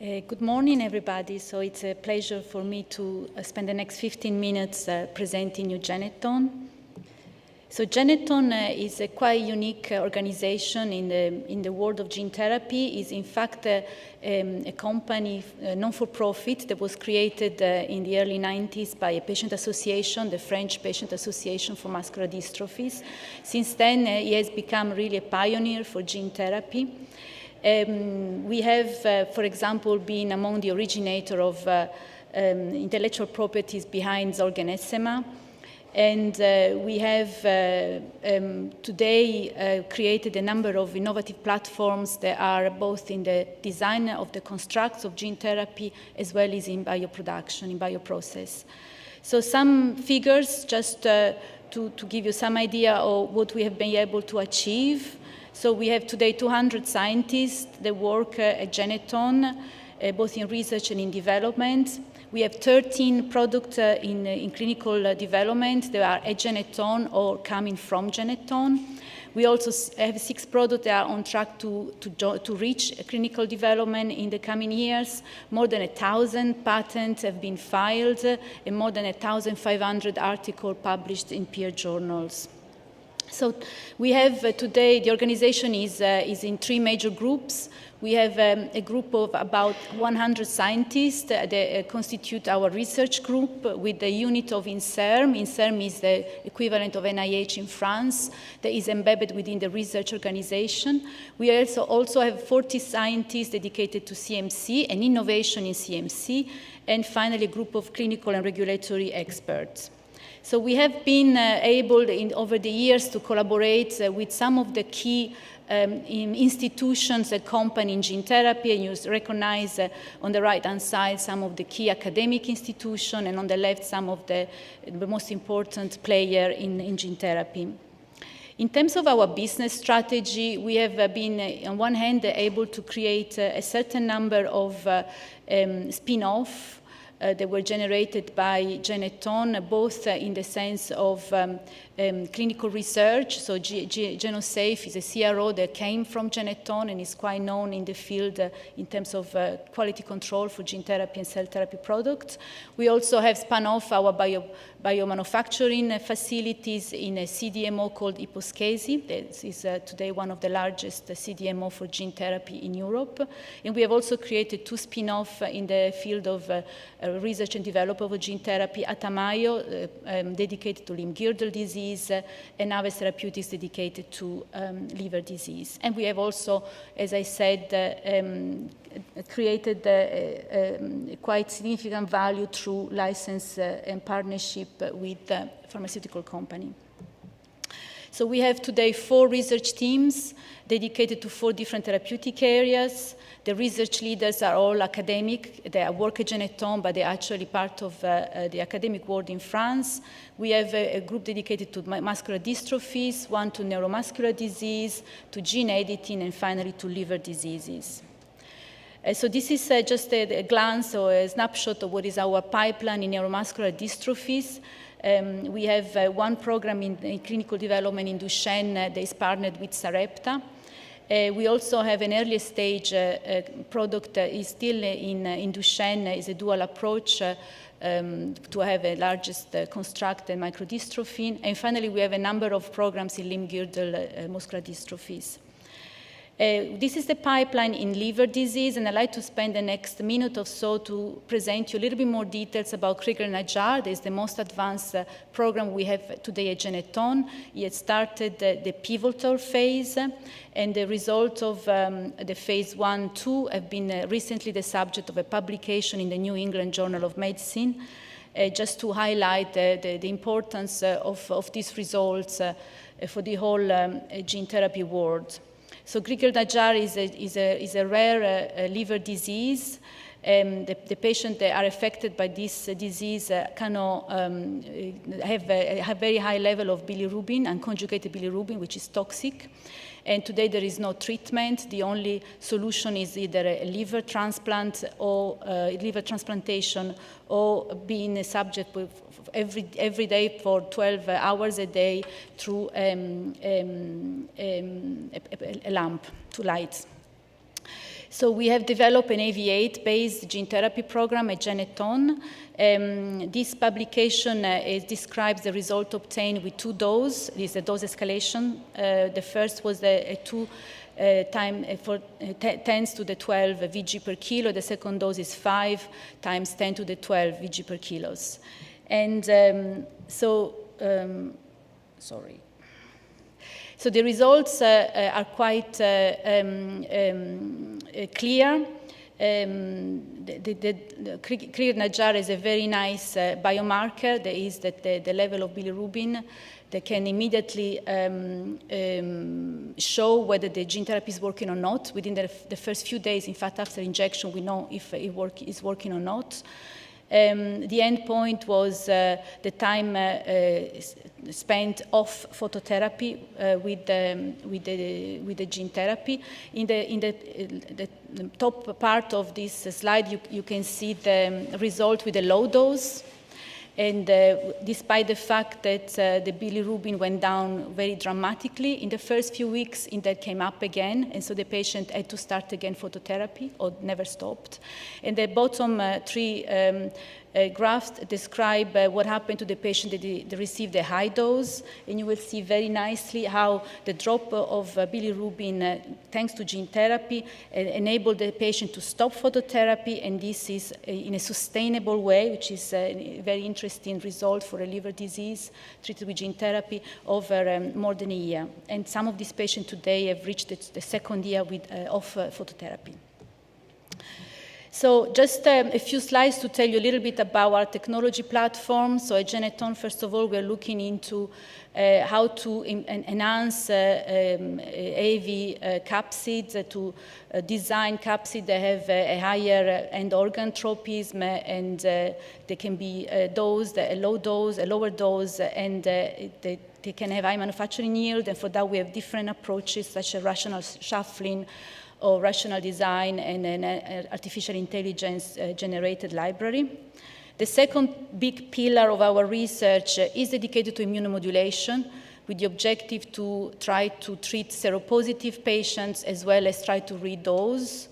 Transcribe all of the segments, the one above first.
Good morning, everybody. So it's a pleasure for me to spend the next 15 minutes presenting you Genethon. So Genethon is a quite unique organization in the world of gene therapy. It's in fact a company, non-for-profit, that was created in the early 90s by a patient association, the French Patient Association for Muscular Dystrophies. Since then, it has become really a pioneer for gene therapy. We have, for example, been among the originator of intellectual properties behind Zolgensma, and we have today created a number of innovative platforms that are both in the design of the constructs of gene therapy as well as in bioproduction, in bioprocess. So some figures just to give you some idea of what we have been able to achieve. So we have today 200 scientists that work at Genethon, both in research and in development. We have 13 products in clinical development that are at Genethon or coming from Genethon. We also have 6 products that are on track to reach clinical development in the coming years. More than 1,000 patents have been filed and more than 1,500 articles published in peer journals. So we have today, the organization is in 3 major groups. We have a group of about 100 scientists that constitute our research group with the unit of INSERM. INSERM is the equivalent of NIH in France that is embedded within the research organization. We also have 40 scientists dedicated to CMC and innovation in CMC, and finally a group of clinical and regulatory experts. So we have been able over the years to collaborate with some of the key institutions that accompany in gene therapy, and you recognize on the right-hand side some of the key academic institutions, and on the left some of the most important players in gene therapy. In terms of our business strategy, we have been, on one hand, able to create a certain number of spin-off that were generated by Genethon, both in the sense of clinical research. So Genosafe is a CRO that came from Genethon and is quite known in the field in terms of quality control for gene therapy and cell therapy products. We also have spun off our biomanufacturing facilities in a CDMO called Iposcasi. This is today one of the largest CDMO for gene therapy in Europe. And we have also created 2 spin-offs in the field of research and development of gene therapy, Atamayo, dedicated to limb-girdle disease, and Aves Therapeutics, dedicated to liver disease. And we have also, as I said, created quite significant value through license and partnership with the pharmaceutical company. So we have today 4 research teams dedicated to 4 different therapeutic areas. The research leaders are all academic. They work at Genethon, but they're actually part of the academic world in France. We have a group dedicated to muscular dystrophies, one to neuromuscular disease, to gene editing, and finally to liver diseases. So this is just a glance or a snapshot of what is our pipeline in neuromuscular dystrophies. We have one program in clinical development in Duchenne that is partnered with Sarepta. We also have an earlier stage product that is still in Duchenne, is a dual approach to have a largest construct and microdystrophin. And finally, we have a number of programs in limb-girdle muscular dystrophies. This is the pipeline in liver disease, and I'd like to spend the next minute or so to present you a little bit more details about Crigler-Najjar. This is the most advanced program we have today at Genethon. It started the pivotal phase, and the results of the phase 1-2 have been recently the subject of a publication in the New England Journal of Medicine, just to highlight the importance of these results for the whole gene therapy world. So Crigler-Najjar is a rare liver disease. The patients that are affected by this disease cannot have a very high level of bilirubin, unconjugated bilirubin, which is toxic. And today there is no treatment. The only solution is either a liver transplant or liver transplantation, or being subject every day for 12 hours a day through a lamp to light. So we have developed an AV8-based gene therapy program at Genethon. This publication describes the result obtained with 2 doses. This is a dose escalation. The first was a 2 for 10 to the 12 Vg per kilo. The second dose is 5 times 10 to the 12 Vg per kilos. And sorry. So the results are quite clear. The Krieger-Najjar is a very nice biomarker. There is the level of bilirubin that can immediately show whether the gene therapy is working or not. Within the first few days, in fact, after injection, we know if it is working or not. The endpoint was the time spent off phototherapy with the gene therapy. In the top part of this slide, you can see the result with a low dose. And despite the fact that the bilirubin went down very dramatically, in the first few weeks, that came up again. And so the patient had to start again phototherapy or never stopped. And the bottom 3 graphs describe what happened to the patient that they received a high dose. And you will see very nicely how the drop of bilirubin, thanks to gene therapy, enabled the patient to stop phototherapy. And this is in a sustainable way, which is a very interesting result for a liver disease treated with gene therapy over more than a year. And some of these patients today have reached the second year of phototherapy. So just a few slides to tell you a little bit about our technology platform. So at Genethon, first of all, we're looking into how to enhance AAV capsids, to design capsids that have a higher end organ tropism, and they can be dosed, a low dose, a lower dose, and they can have high manufacturing yield. And for that, we have different approaches, such as rational shuffling, or rational design, and an artificial intelligence generated library. The second big pillar of our research is dedicated to immunomodulation, with the objective to try to treat seropositive patients as well as try to redose.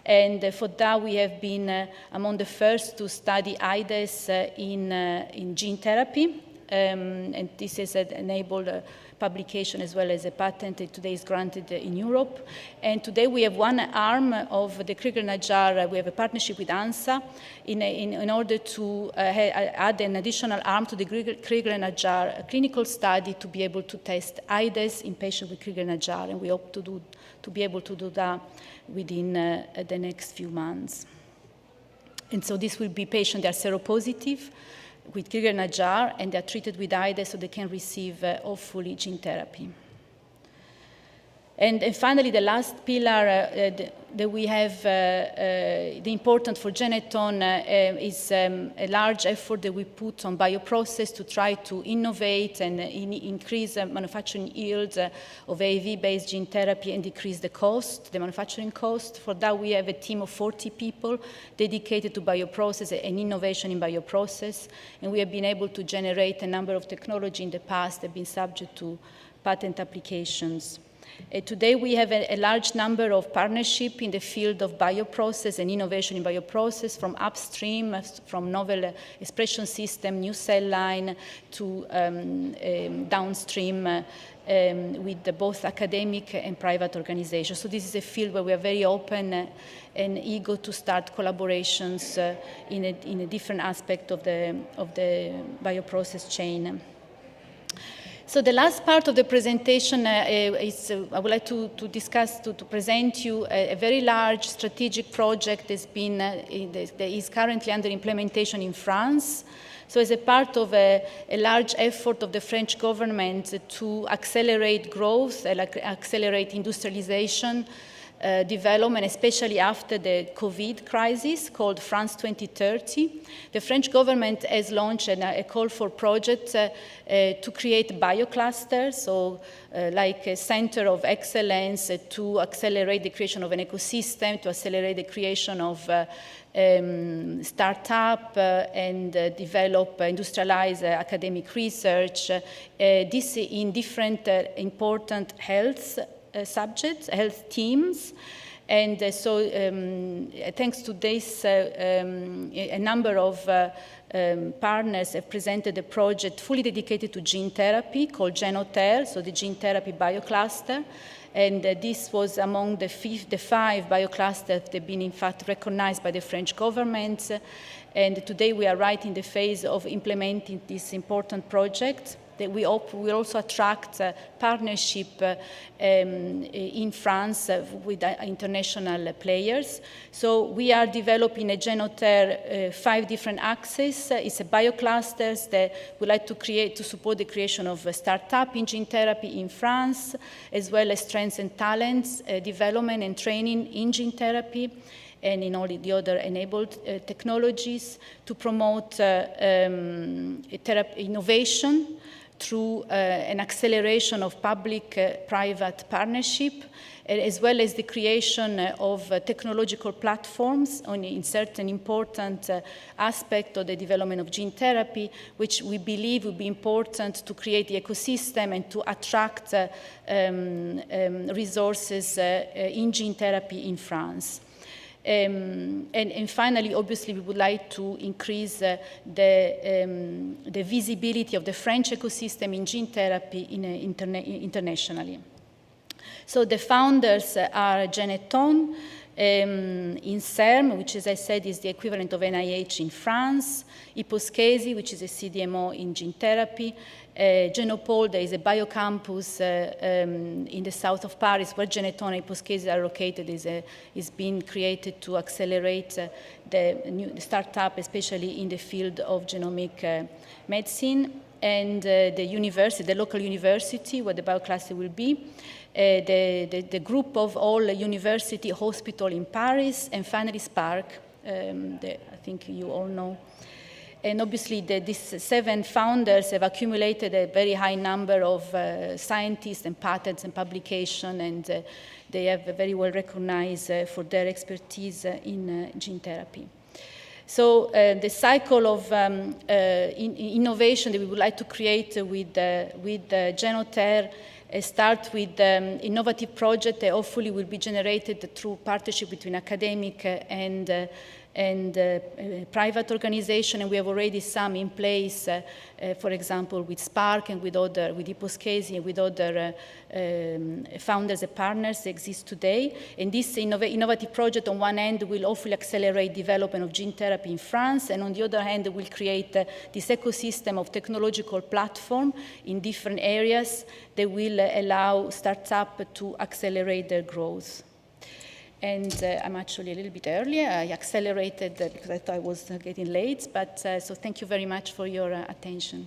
And for that, we have been among the first to study IDES in gene therapy. And this has enabled publication as well as a patent that today is granted in Europe. And today we have one arm of the Krieger-Najjar. We have a partnership with ANSA in order to add an additional arm to the Krieger-Najjar clinical study to be able to test IDES in patients with Krieger-Najjar. And we hope to be able to do that within the next few months. And so this will be patients that are seropositive with Krieger-Najjar, and they're treated with IDES so they can receive hopefully gene therapy. And finally, the last pillar that we have, the important for Genethon is a large effort that we put on bioprocess to try to innovate and increase manufacturing yields of AAV-based gene therapy and decrease the cost, the manufacturing cost. For that, we have a team of 40 people dedicated to bioprocess and innovation in bioprocess. And we have been able to generate a number of technology in the past that have been subject to patent applications. Today, we have a large number of partnerships in the field of bioprocess and innovation in bioprocess, from upstream, from novel expression system, new cell line, to downstream with both academic and private organizations. So this is a field where we are very open and eager to start collaborations in a different aspect of the bioprocess chain. So the last part of the presentation is I would like to discuss, to present you a very large strategic project that is currently under implementation in France. So as a part of a large effort of the French government to accelerate growth, accelerate industrialization, development, especially after the COVID crisis, called France 2030. The French government has launched a call for projects to create bioclusters, so like a center of excellence to accelerate the creation of an ecosystem, to accelerate the creation of startup and develop, industrialize academic research. This in different important health subjects, health teams. And so thanks to this, a number of partners have presented a project fully dedicated to gene therapy called Genethon, so the gene therapy biocluster. And this was among the 5 bioclusters that have been, in fact, recognized by the French government. And today we are right in the phase of implementing this important project. That we also attract partnership in France with international players. So we are developing a Genethon 5 different axes. It's a bioclusters that we like to support the creation of a startup in gene therapy in France, as well as strengths and talents, development and training in gene therapy, and in all the other enabled technologies to promote innovation through an acceleration of public-private partnership, as well as the creation of technological platforms in certain important aspects of the development of gene therapy, which we believe will be important to create the ecosystem and to attract resources in gene therapy in France. And finally, obviously, we would like to increase the visibility of the French ecosystem in gene therapy internationally. So the founders are Genethon in CERM, which, as I said, is the equivalent of NIH in France, Hyposchesi, which is a CDMO in gene therapy, Genopol, there is a biocampus in the south of Paris where Genethon and Hyposchesi are located, is being created to accelerate the startup, especially in the field of genomic medicine, and the local university where the biocluster will be, the group of all university hospital in Paris, and finally Spark, I think you all know. And obviously, these 7 founders have accumulated a very high number of scientists and patents and publications, and they have very well recognized for their expertise in gene therapy. So the cycle of innovation that we would like to create with Genethon start with innovative project that hopefully will be generated through partnership between academic and private organization, and we have already some in place, for example, with Spark and with Hyposchesi and with other founders and partners that exist today. And this innovative project, on one hand, will hopefully accelerate development of gene therapy in France, and on the other hand, will create this ecosystem of technological platform in different areas that will allow startups to accelerate their growth. And I'm actually a little bit earlier. I accelerated because I thought I was getting late. But so thank you very much for your attention.